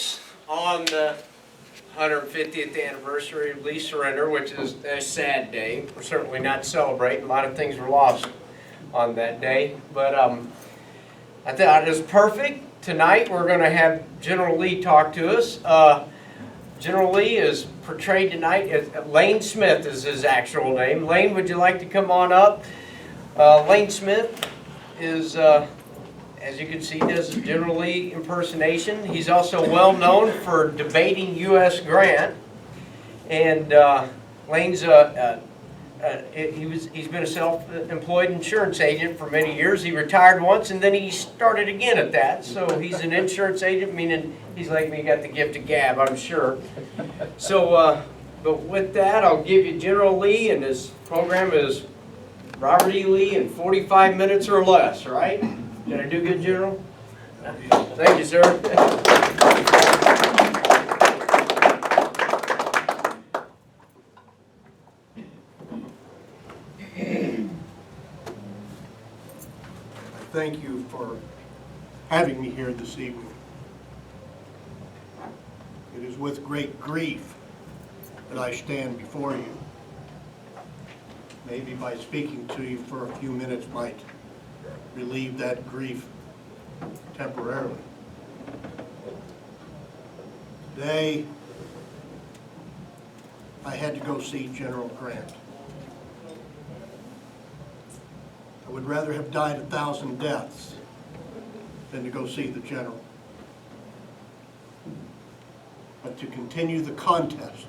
folks, on the 150th anniversary of Lee's surrender, which is a sad day. We're certainly not celebrating. A lot of things were lost on that day. But I thought it was perfect. Tonight we're going to have General Lee talk to us. General Lee is portrayed tonight as Lane Smith is his actual name. Lane, would you like to come on up? Lane Smith is, as you can see, does a General Lee impersonation. He's also well known for debating U.S. Grant. And Lane's he's been a self-employed insurance agent for many years. He retired once and then he started again at that. So he's an insurance agent, meaning he's like me, got the gift of gab, I'm sure. So, but with that, I'll give you General Lee, and his program is Robert E. Lee in 45 minutes or less, right? Did I do good, General? Thank you, sir. Thank you for having me here this evening. It is with great grief that I stand before you. Maybe by speaking to you for a few minutes might relieve that grief temporarily. Today, I had to go see General Grant. I would rather have died 1,000 deaths than to go see the general. But to continue the contest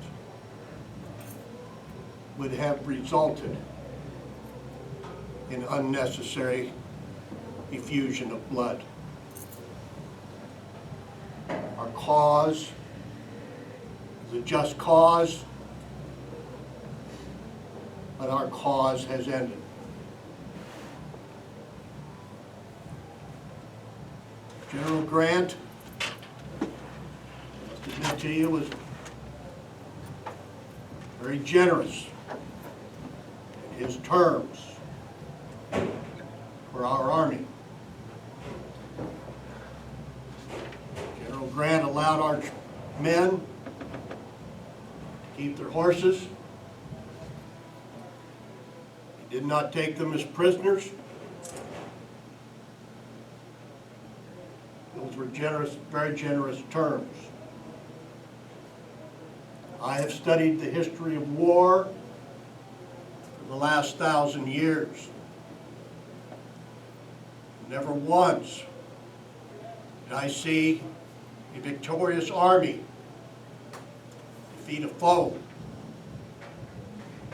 would have resulted in unnecessary effusion of blood. Our cause is a just cause, but our cause has ended. General Grant, to admit to you, was very generous in his terms for our Army. General Grant allowed our men to keep their horses. He did not take them as prisoners. Those were generous, very generous terms. I have studied the history of war for the last 1,000 years. Never once did I see a victorious army defeat a foe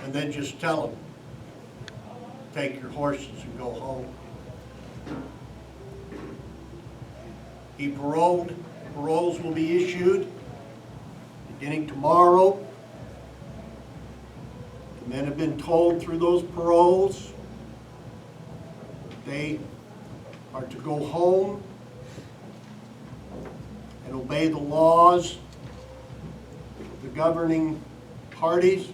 and then just tell them, take your horses and go home. He paroled. Paroles will be issued beginning tomorrow. The men have been told through those paroles that they are to go home and obey the laws of the governing parties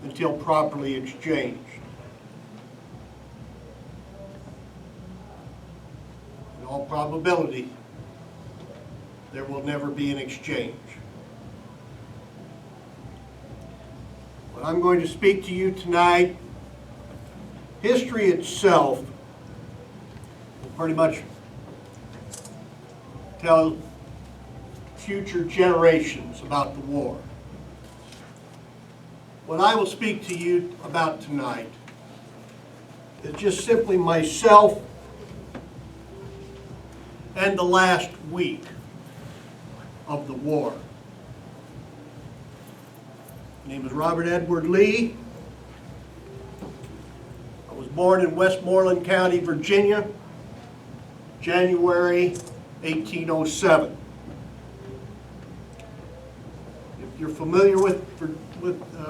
until properly exchanged. In all probability, there will never be an exchange. But I'm going to speak to you tonight. History itself will pretty much tell future generations about the war. What I will speak to you about tonight is just simply myself and the last week of the war. My name is Robert Edward Lee. I was born in Westmoreland County, Virginia, January 1807. If you're familiar with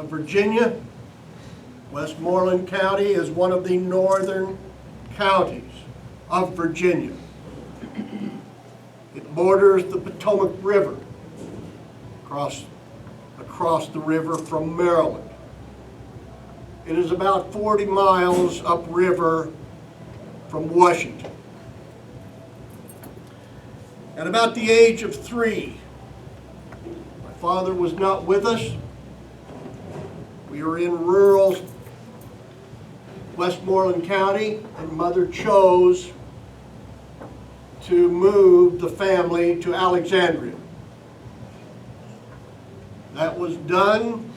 Virginia, Westmoreland County is one of the northern counties of Virginia. It borders the Potomac River across the river from Maryland. It is about 40 miles upriver from Washington. At about the age of 3, my father was not with us. We were in rural Westmoreland County, and Mother chose to move the family to Alexandria. That was done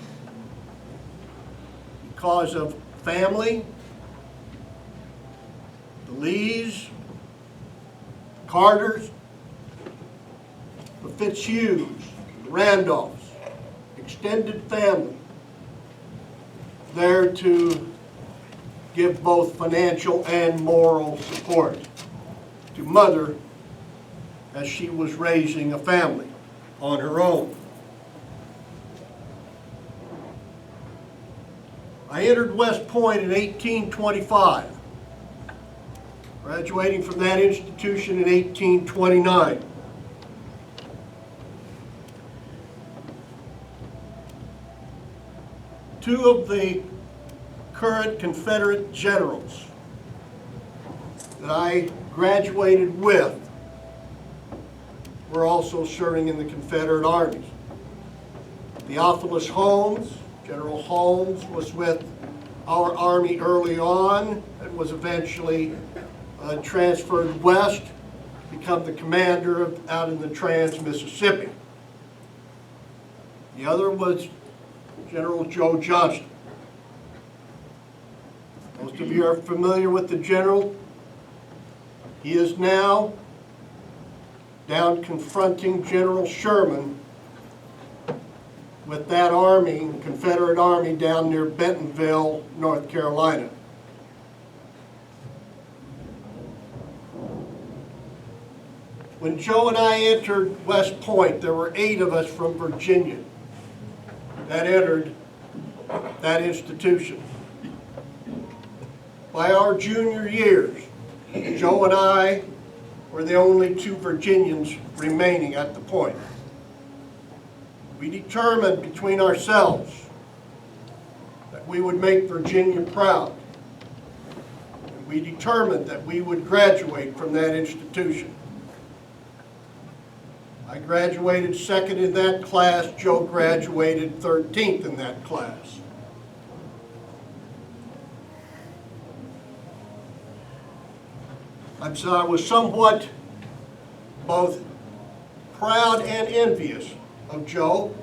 because of family, the Lees, Carters, the Hughes, the Randolphs, extended family, there to give both financial and moral support to Mother as she was raising a family on her own. I entered West Point in 1825, graduating from that institution in 1829. Two of the current Confederate generals that I graduated with were also serving in the Confederate armies. Theophilus Holmes, General Holmes, was with our army early on and was eventually transferred west to become the commander out in the Trans-Mississippi. The other was General Joe Johnston. Most of you are familiar with the general. He is now down confronting General Sherman with that army, Confederate army, down near Bentonville, North Carolina. When Joe and I entered West Point, there were 8 of us from Virginia that entered that institution. By our junior years, Joe and I were the only 2 Virginians remaining at the point. We determined between ourselves that we would make Virginia proud. And we determined that we would graduate from that institution. I graduated 2nd in that class. Joe graduated 13th in that class. I was somewhat both proud and envious of Joe.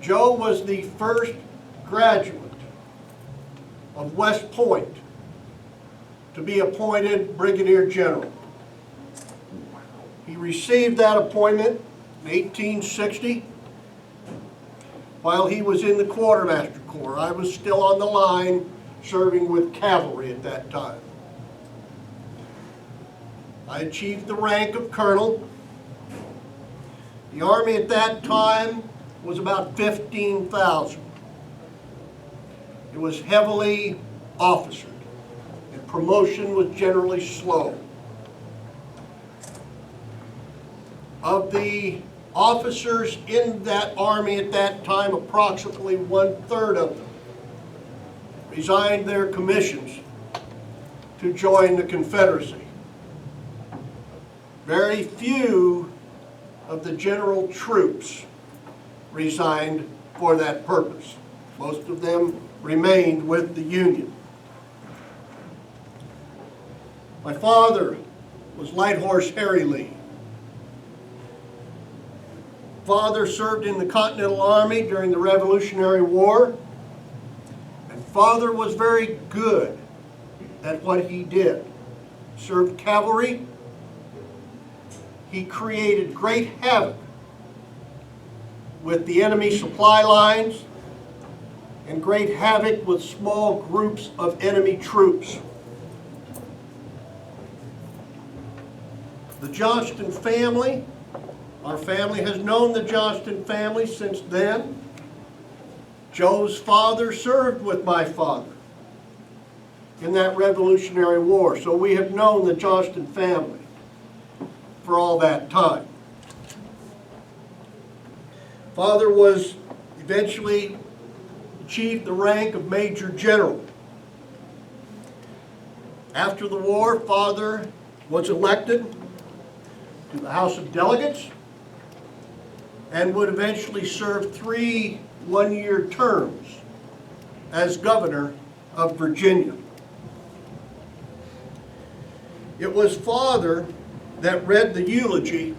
Joe was the first graduate of West Point to be appointed Brigadier General. He received that appointment in 1860 while he was in the Quartermaster Corps. I was still on the line serving with cavalry at that time. I achieved the rank of colonel. The Army at that time was about 15,000. It was heavily officered, and promotion was generally slow. Of the officers in that Army at that time, approximately 1/3 of them resigned their commissions to join the Confederacy. Very few of the general troops resigned for that purpose. Most of them remained with the Union. My father was Light Horse Harry Lee. Father served in the Continental Army during the Revolutionary War, and Father was very good at what he did. Served cavalry. He created great havoc with the enemy supply lines and great havoc with small groups of enemy troops. The Johnston family, our family has known the Johnston family since then. Joe's father served with my father in that Revolutionary War, so we have known the Johnston family for all that time. Father was eventually achieved the rank of Major General. After the war, Father was elected to the House of Delegates and would eventually serve 3 one-year terms as governor of Virginia. It was Father that read the eulogy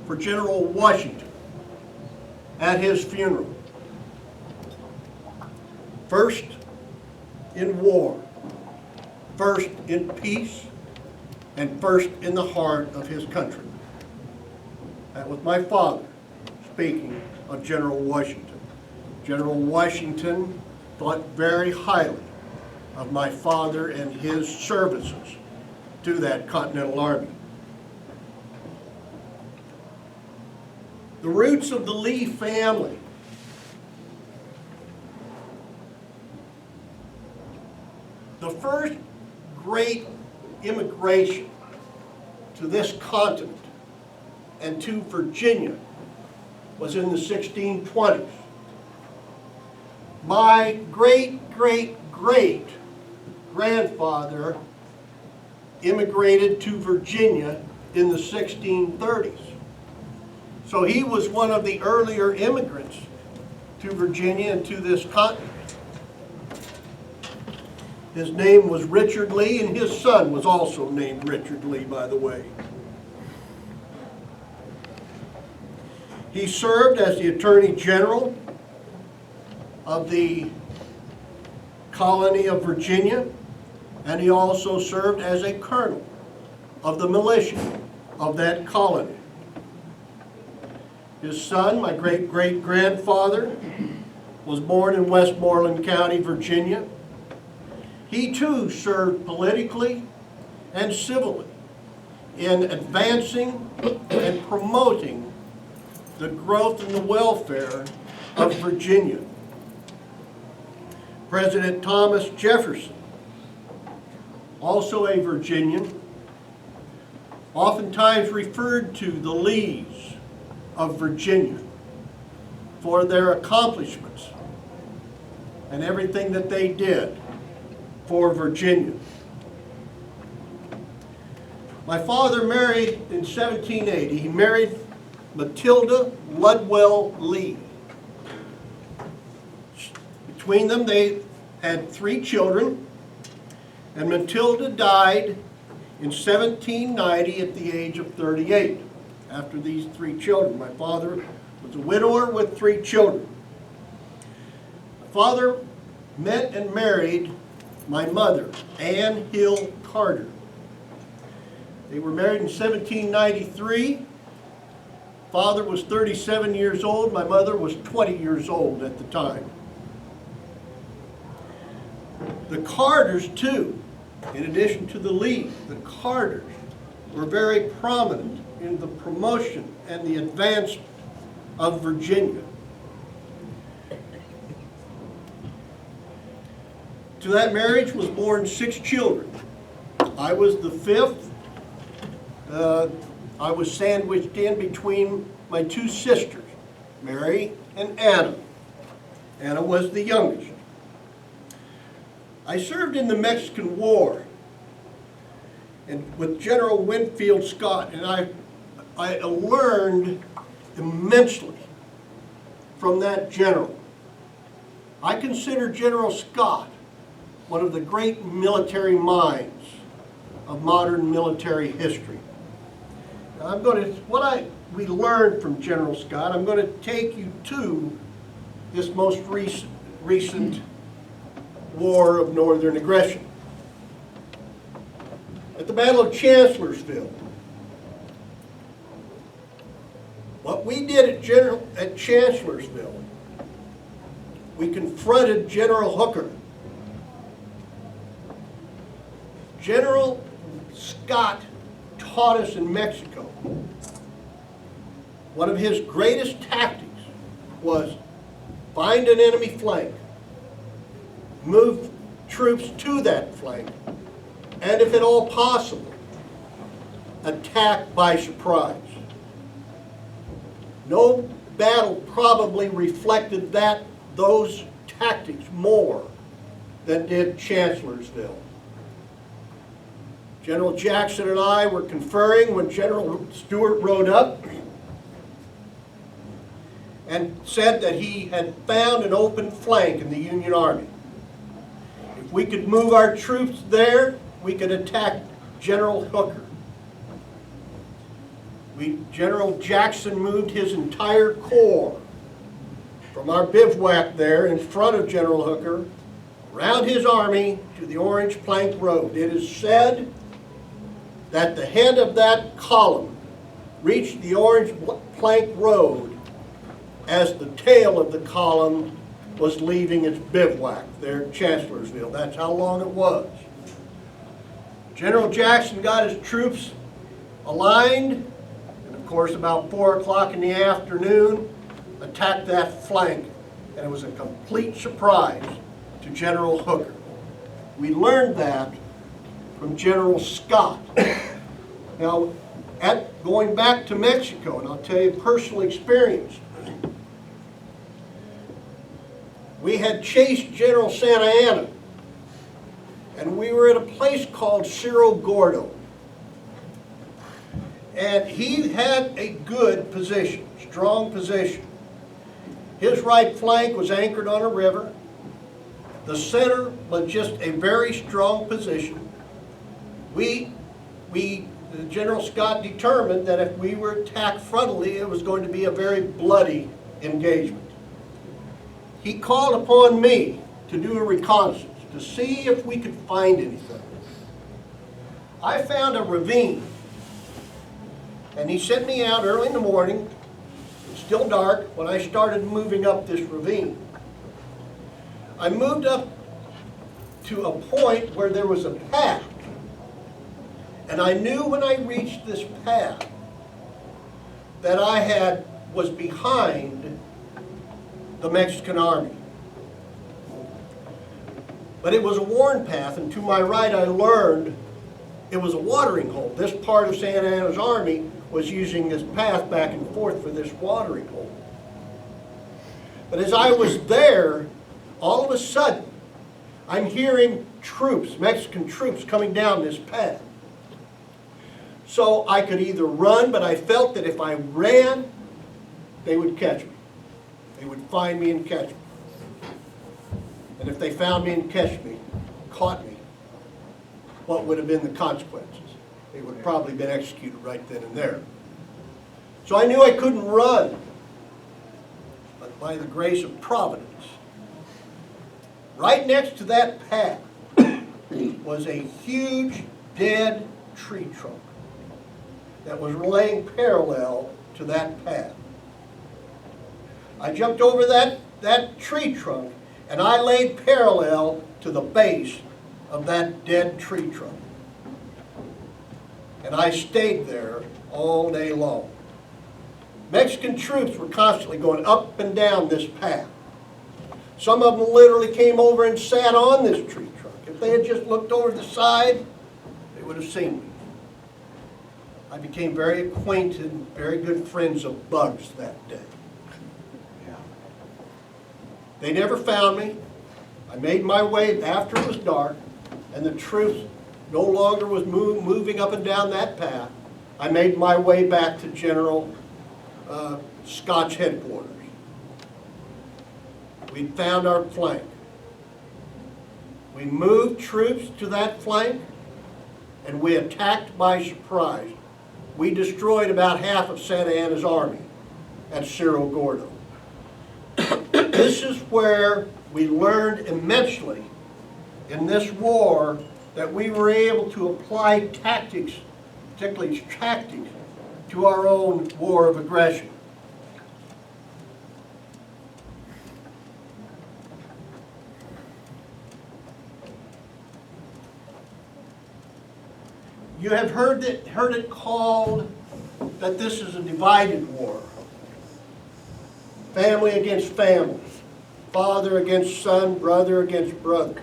for General Washington at his funeral. First in war, first in peace, and first in the heart of his country. That was my father speaking of General Washington. General Washington thought very highly of my father and his services to that Continental Army. The roots of the Lee family. The first great immigration to this continent and to Virginia was in the 1620s. My great-great-great-grandfather immigrated to Virginia in the 1630s. So he was one of the earlier immigrants to Virginia and to this continent. His name was Richard Lee, and his son was also named Richard Lee, by the way. He served as the Attorney General of the colony of Virginia, and he also served as a colonel of the militia of that colony. His son, my great-great-grandfather, was born in Westmoreland County, Virginia. He too served politically and civilly in advancing and promoting the growth and the welfare of Virginia. President Thomas Jefferson, also a Virginian, oftentimes referred to the Lees of Virginia for their accomplishments and everything that they did for Virginia. My father married in 1780. He married Matilda Ludwell Lee. Between them, they had 3 children, and Matilda died in 1790 at the age of 38. After these 3 children, my father was a widower with 3 children. My father met and married my mother, Ann Hill Carter. They were married in 1793. Father was 37 years old. My mother was 20 years old at the time. The Carters, too, in addition to the Lees, the Carters were very prominent in the promotion and the advancement of Virginia. To that marriage was born 6 children. I was the 5th. I was sandwiched in between my 2 sisters, Mary and Anna. Anna was the youngest. I served in the Mexican War and with General Winfield Scott, and I learned immensely from that general. I consider General Scott one of the great military minds of modern military history. Now we learned from General Scott, I'm going to take you to this most recent war of northern aggression. At the Battle of Chancellorsville, what we did at Chancellorsville, we confronted General Hooker. General Scott taught us in Mexico. One of his greatest tactics was find an enemy flank, move troops to that flank, and if at all possible, attack by surprise. No battle probably reflected those tactics more than did Chancellorsville. General Jackson and I were conferring when General Stewart rode up and said that he had found an open flank in the Union Army. If we could move our troops there, we could attack General Hooker. General Jackson moved his entire corps from our bivouac there in front of General Hooker, around his army to the Orange Plank Road. It is said that the head of that column reached the Orange Plank Road as the tail of the column was leaving its bivouac there at Chancellorsville. That's how long it was. General Jackson got his troops aligned, and of course about 4 o'clock in the afternoon, attacked that flank, and it was a complete surprise to General Hooker. We learned that from General Scott. Now, going back to Mexico, and I'll tell you a personal experience, we had chased General Santa Anna, and we were at a place called Cerro Gordo. And he had a good position, strong position. His right flank was anchored on a river. The center was just a very strong position. General Scott determined that if we were attacked frontally, it was going to be a very bloody engagement. He called upon me to do a reconnaissance, to see if we could find anything. I found a ravine, and he sent me out early in the morning. It was still dark when I started moving up this ravine. I moved up to a point where there was a path, and I knew when I reached this path that I was behind the Mexican army. But it was a worn path, and to my right I learned it was a watering hole. This part of Santa Anna's army was using this path back and forth for this watering hole. But as I was there, all of a sudden, I'm hearing troops, Mexican troops, coming down this path. So I could either run, but I felt that if I ran, they would catch me. They would find me and catch me. And if they found me and caught me, what would have been the consequences? They would have probably been executed right then and there. So I knew I couldn't run. But by the grace of Providence, right next to that path was a huge dead tree trunk that was laying parallel to that path. I jumped over that tree trunk, and I laid parallel to the base of that dead tree trunk. And I stayed there all day long. Mexican troops were constantly going up and down this path. Some of them literally came over and sat on this tree trunk. If they had just looked over the side, they would have seen me. I became very acquainted, very good friends of bugs that day. They never found me. I made my way after it was dark, and the troops no longer was moving up and down that path. I made my way back to General Scott's headquarters. We found our flank. We moved troops to that flank, and we attacked by surprise. We destroyed about half of Santa Anna's army at Cerro Gordo. This is where we learned immensely in this war that we were able to apply tactics, particularly tactics, to our own war of aggression. You have heard it called that this is a divided war. Family against family. Father against son, brother against brother.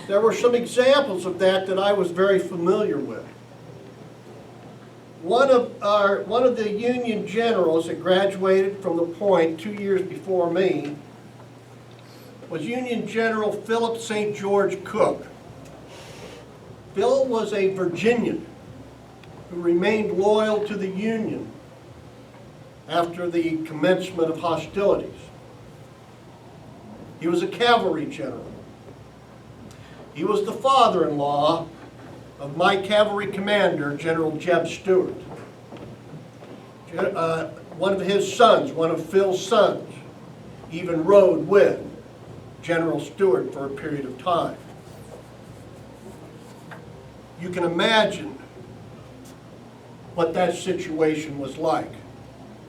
There were some examples of that I was very familiar with. One of the Union generals that graduated from the Point 2 years before me was Union General Philip St. George Cook. Phil was a Virginian who remained loyal to the Union after the commencement of hostilities. He was a cavalry general. He was the father-in-law of my cavalry commander, General Jeb Stewart. One of his sons, one of Phil's sons, even rode with General Stewart for a period of time. You can imagine what that situation was like.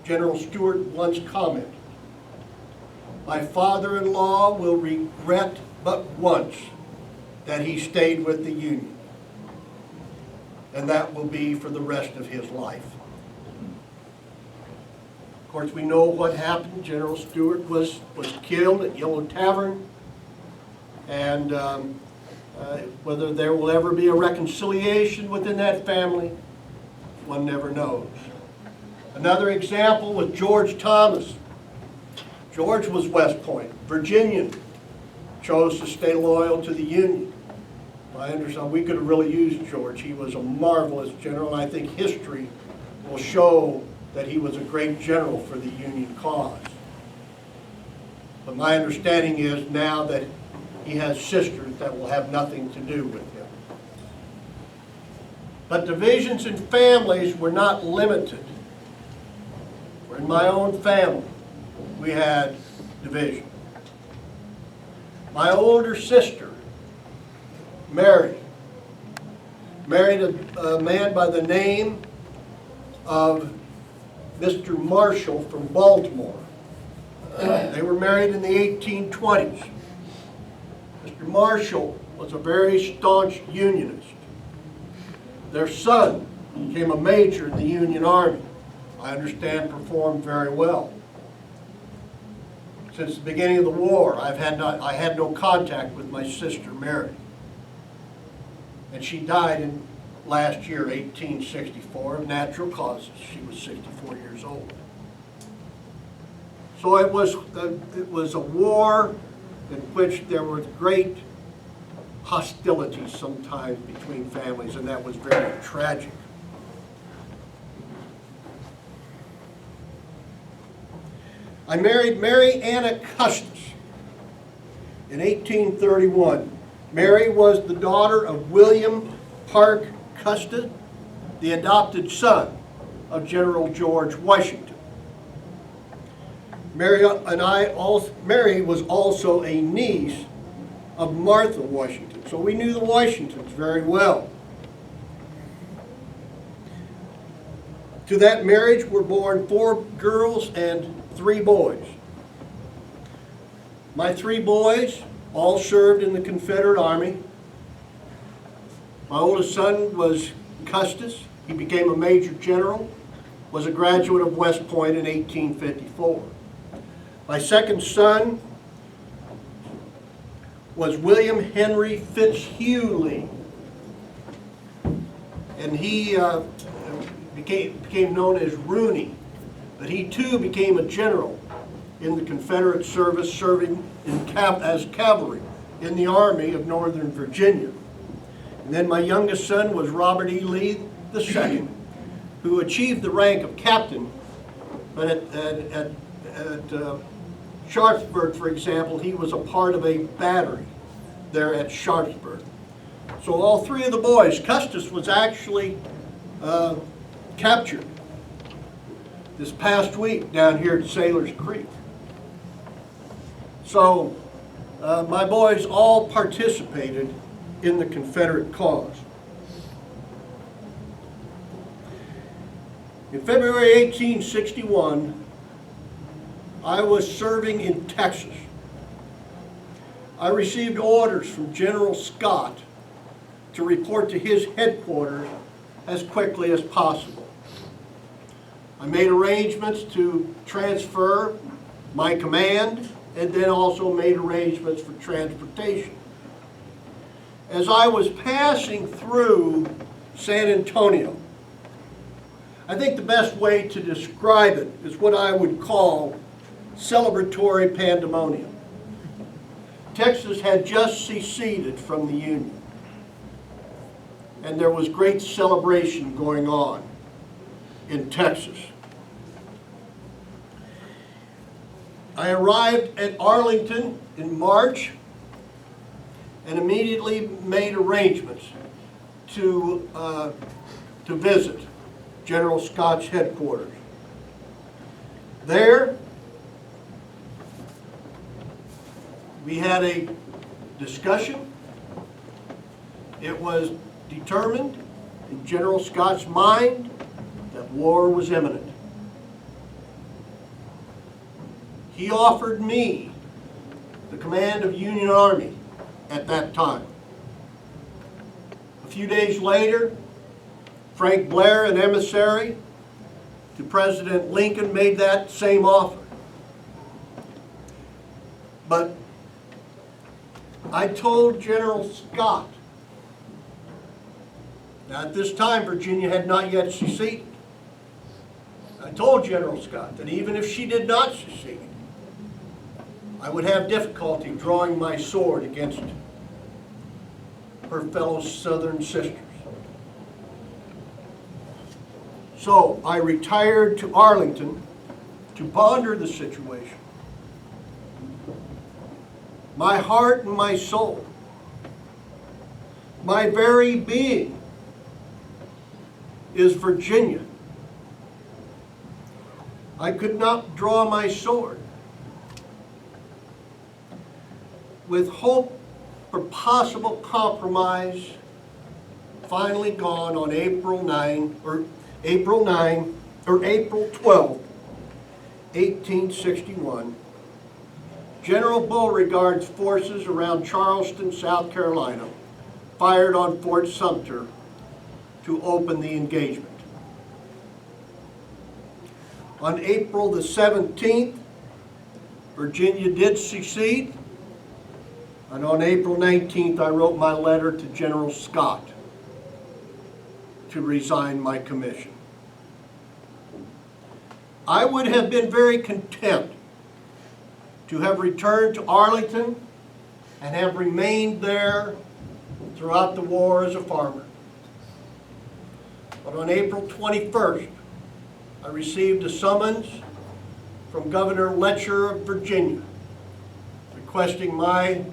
General Stewart once commented, "My father-in-law will regret but once that he stayed with the Union, and that will be for the rest of his life." Of course, we know what happened. General Stewart was killed at Yellow Tavern, and whether there will ever be a reconciliation within that family, one never knows. Another example was George Thomas. George was West Point, Virginian, chose to stay loyal to the Union. I understand we could have really used George. He was a marvelous general, and I think history will show that he was a great general for the Union cause. But my understanding is now that he has sisters that will have nothing to do with him. But divisions in families were not limited. In my own family, we had division. My older sister, Mary, married a man by the name of Mr. Marshall from Baltimore. They were married in the 1820s. Mr. Marshall was a very staunch Unionist. Their son became a major in the Union Army. I understand performed very well. Since the beginning of the war, I had no contact with my sister Mary. And she died in last year, 1864, of natural causes. She was 64 years old. So it was a war in which there were great hostilities sometimes between families, and that was very tragic. I married Mary Anna Custis in 1831. Mary was the daughter of William Park Custis, the adopted son of General George Washington. Mary was also a niece of Martha Washington, so we knew the Washingtons very well. To that marriage were born 4 girls and 3 boys. My 3 boys all served in the Confederate Army. My oldest son was Custis. He became a major general, was a graduate of West Point in 1854. My second son was William Henry Fitzhugh, and he became known as Rooney. But he too became a general in the Confederate service, serving as cavalry in the Army of Northern Virginia. And then my youngest son was Robert E. Lee II, who achieved the rank of captain, but at Sharpsburg, for example, he was a part of a battery there at Sharpsburg. So all 3 of the boys, Custis was actually captured this past week down here at Sailor's Creek. So my boys all participated in the Confederate cause. In February 1861, I was serving in Texas. I received orders from General Scott to report to his headquarters as quickly as possible. I made arrangements to transfer my command and then also made arrangements for transportation. As I was passing through San Antonio, I think the best way to describe it is what I would call celebratory pandemonium. Texas had just seceded from the Union. and there was great celebration going on in Texas. I arrived at Arlington in March and immediately made arrangements to visit General Scott's headquarters. There, we had a discussion. It was determined in General Scott's mind that war was imminent. He offered me the command of Union Army at that time. A few days later, Frank Blair, an emissary to President Lincoln, made that same offer. But I told General Scott, now at this time Virginia had not yet seceded. I told General Scott that even if she did not secede, I would have difficulty drawing my sword against her fellow Southern sisters. So I retired to Arlington to ponder the situation. My heart and my soul, my very being is Virginia. I could not draw my sword. With hope for possible compromise finally gone on April 12, 1861, General Beauregard's forces around Charleston, South Carolina, fired on Fort Sumter to open the engagement. On April the 17th, Virginia did secede, and on April 19th, I wrote my letter to General Scott to resign my commission. I would have been very content to have returned to Arlington and have remained there throughout the war as a farmer. But on April 21st, I received a summons from Governor Letcher of Virginia requesting my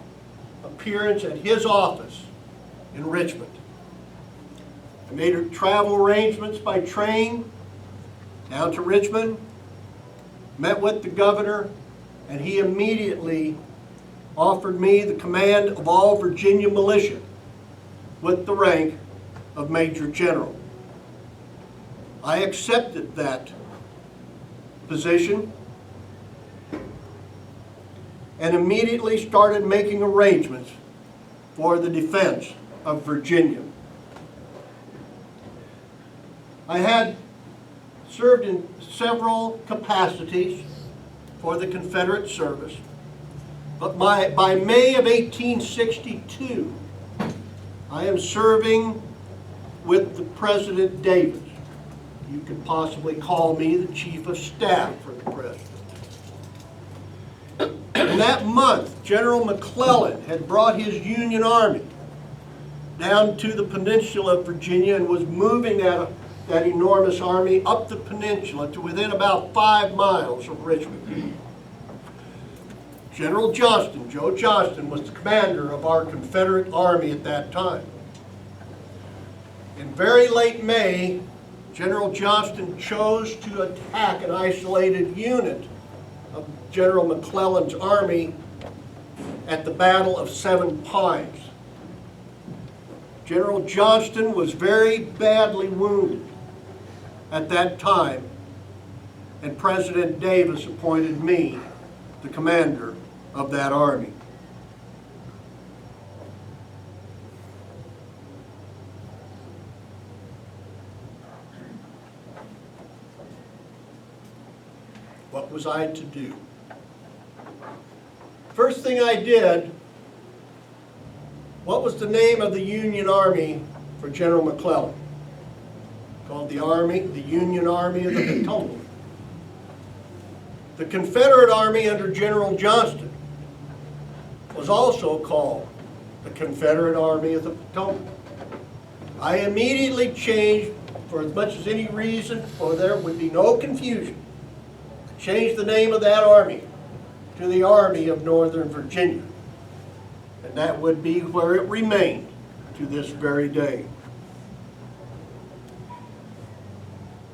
appearance at his office in Richmond. I made travel arrangements by train down to Richmond, met with the governor, and he immediately offered me the command of all Virginia militia with the rank of Major General. I accepted that position and immediately started making arrangements for the defense of Virginia. I had served in several capacities for the Confederate service, but by May of 1862, I am serving with the President Davis. You could possibly call me the Chief of Staff for the President. In that month, General McClellan had brought his Union Army down to the peninsula of Virginia and was moving that enormous army up the peninsula to within about 5 miles of Richmond. General Johnston, Joe Johnston, was the commander of our Confederate army at that time. In very late May, General Johnston chose to attack an isolated unit of General McClellan's army at the Battle of Seven Pines. General Johnston was very badly wounded at that time, and President Davis appointed me the commander of that army. What was I to do? First thing I did, what was the name of the Union Army for General McClellan? Called the Union Army of the Potomac. The Confederate Army under General Johnston was also called the Confederate Army of the Potomac. I immediately changed, for as much as any reason, for there would be no confusion, I changed the name of that army to the Army of Northern Virginia. And that would be where it remained to this very day.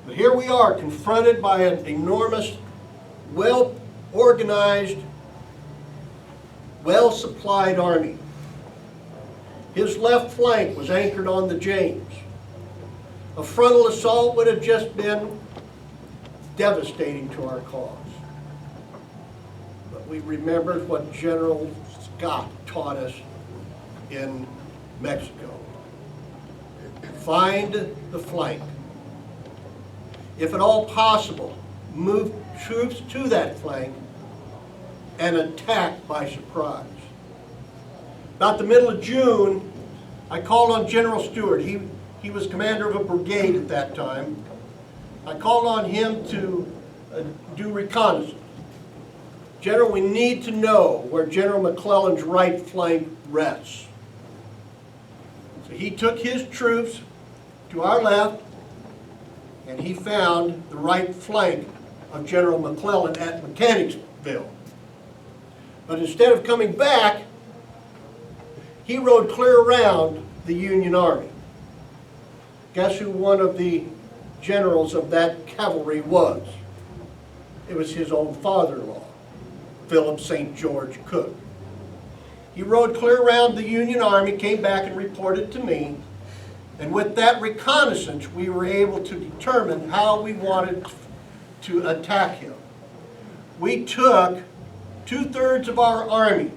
But here we are, confronted by an enormous, well-organized, well-supplied army. His left flank was anchored on the James. A frontal assault would have just been devastating to our cause. But we remembered what General Scott taught us in Mexico. Find the flank. If at all possible, move troops to that flank and attack by surprise. About the middle of June, I called on General Stewart. He was commander of a brigade at that time. I called on him to do reconnaissance. General, we need to know where General McClellan's right flank rests. So he took his troops to our left, and he found the right flank of General McClellan at Mechanicsville. But instead of coming back, he rode clear around the Union Army. Guess who one of the generals of that cavalry was? It was his own father-in-law, Philip St. George Cooke. He rode clear around the Union Army, came back and reported to me, and with that reconnaissance, we were able to determine how we wanted to attack him. We took 2/3 of our army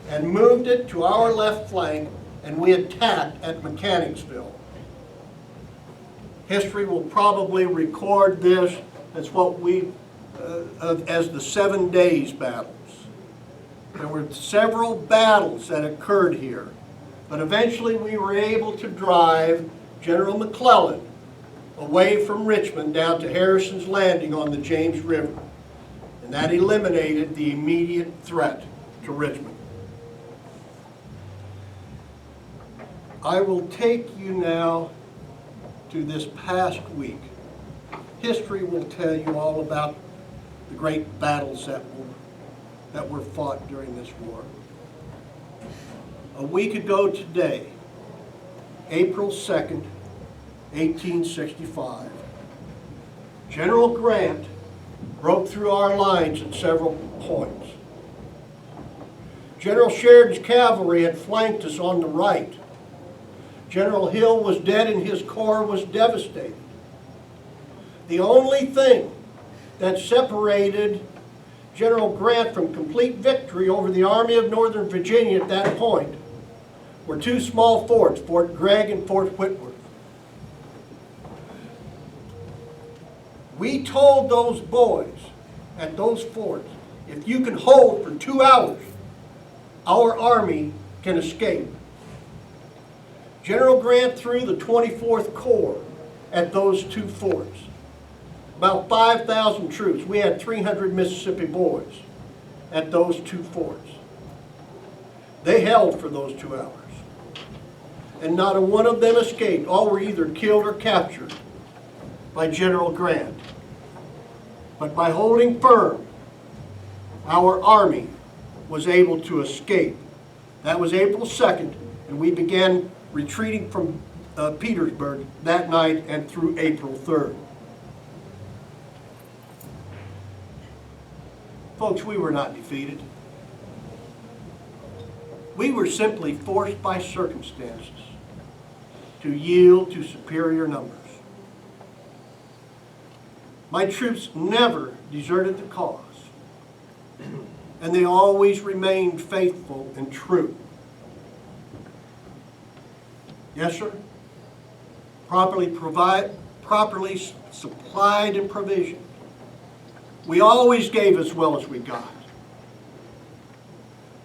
and moved it to our left flank, and we attacked at Mechanicsville. History will probably record this as what we as the 7 Days battles. There were several battles that occurred here, but eventually we were able to drive General McClellan away from Richmond down to Harrison's Landing on the James River, and that eliminated the immediate threat to Richmond. I will take you now to this past week. History will tell you all about the great battles that were fought during this war. A week ago today, April 2nd, 1865, General Grant broke through our lines at several points. General Sheridan's cavalry had flanked us on the right. General Hill was dead and his corps was devastated. The only thing that separated General Grant from complete victory over the Army of Northern Virginia at that point were two small forts, Fort Gregg and Fort Whitworth. We told those boys at those forts, if you can hold for 2 hours, our army can escape. General Grant threw the 24th Corps at those two forts. About 5,000 troops. We had 300 Mississippi boys at those two forts. They held for those 2 hours. And not a one of them escaped. All were either killed or captured by General Grant. But by holding firm, our army was able to escape. That was April 2nd, and we began retreating from Petersburg that night and through April 3rd. Folks, we were not defeated. We were simply forced by circumstances to yield to superior numbers. My troops never deserted the cause, and they always remained faithful and true. Yes, sir? Properly supplied and provisioned. We always gave as well as we got.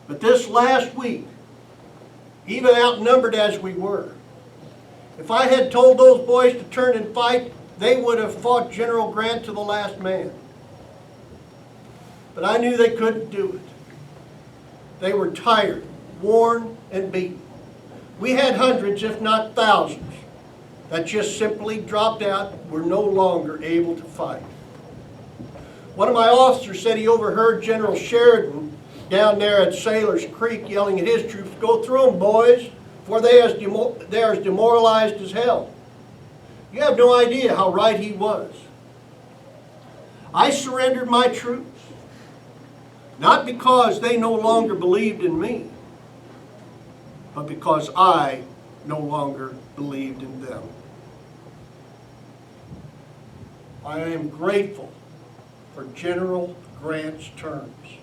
But this last week, even outnumbered as we were, if I had told those boys to turn and fight, they would have fought General Grant to the last man. But I knew they couldn't do it. They were tired, worn, and beaten. We had hundreds, if not thousands, that just simply dropped out, were no longer able to fight. One of my officers said he overheard General Sheridan down there at Sailor's Creek yelling at his troops, "Go through them, boys, for they are as demoralized as hell." You have no idea how right he was. I surrendered my troops, not because they no longer believed in me, but because I no longer believed in them. I am grateful for General Grant's terms,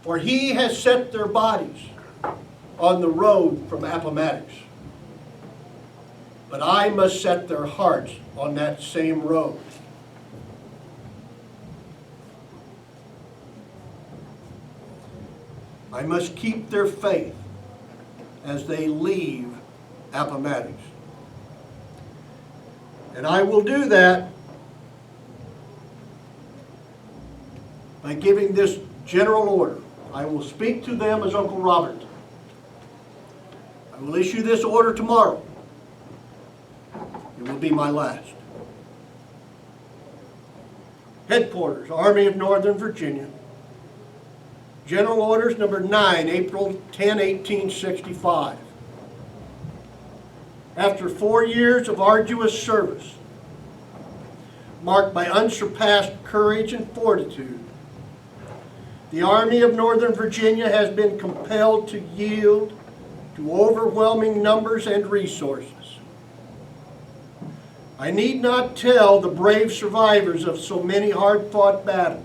for he has set their bodies on the road from Appomattox. But I must set their hearts on that same road. I must keep their faith as they leave Appomattox. And I will do that by giving this general order. I will speak to them as Uncle Robert. I will issue this order tomorrow. It will be my last. Headquarters, Army of Northern Virginia. General Orders number 9, April 10, 1865. After 4 years of arduous service, marked by unsurpassed courage and fortitude, the Army of Northern Virginia has been compelled to yield to overwhelming numbers and resources. I need not tell the brave survivors of so many hard-fought battles,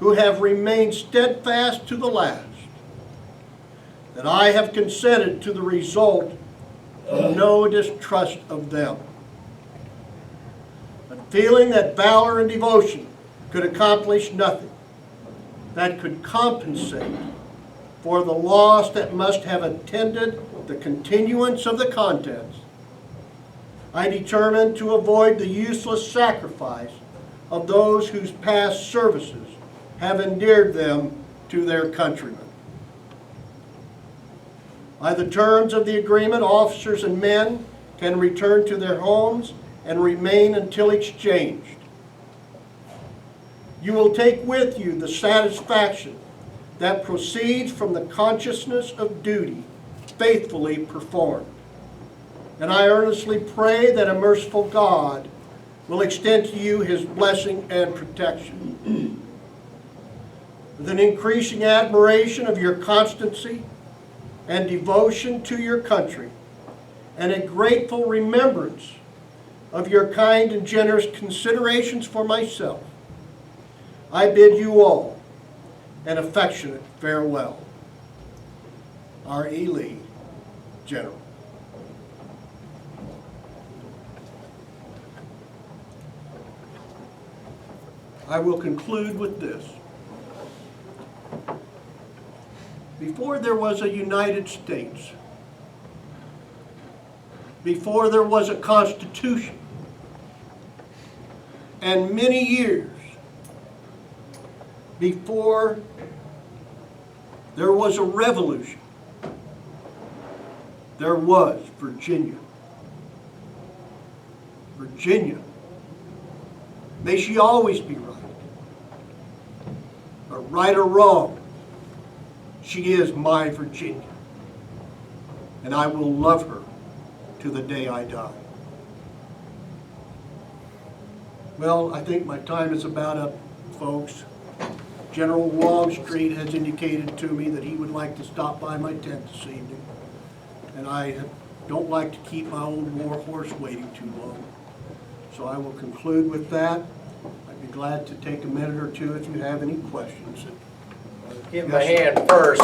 who have remained steadfast to the last, that I have consented to the result of no distrust of them, but feeling that valor and devotion could accomplish nothing that could compensate for the loss that must have attended the continuance of the contest, I determined to avoid the useless sacrifice of those whose past services have endeared them to their countrymen. By the terms of the agreement, officers and men can return to their homes and remain until exchanged. You will take with you the satisfaction that proceeds from the consciousness of duty faithfully performed. And I earnestly pray that a merciful God will extend to you His blessing and protection. With an increasing admiration of your constancy and devotion to your country, and a grateful remembrance of your kind and generous considerations for myself, I bid you all an affectionate farewell. R. E. Lee, General. I will conclude with this. Before there was a United States, before there was a Constitution, and many years before there was a revolution, there was Virginia. Virginia. May she always be right. But right or wrong, she is my Virginia. And I will love her to the day I die. Well, I think my time is about up, folks. General Longstreet has indicated to me that he would like to stop by my tent this evening. And I don't like to keep my old war horse waiting too long. So I will conclude with that. I'd be glad to take a minute or two if you have any questions. Give him a hand first.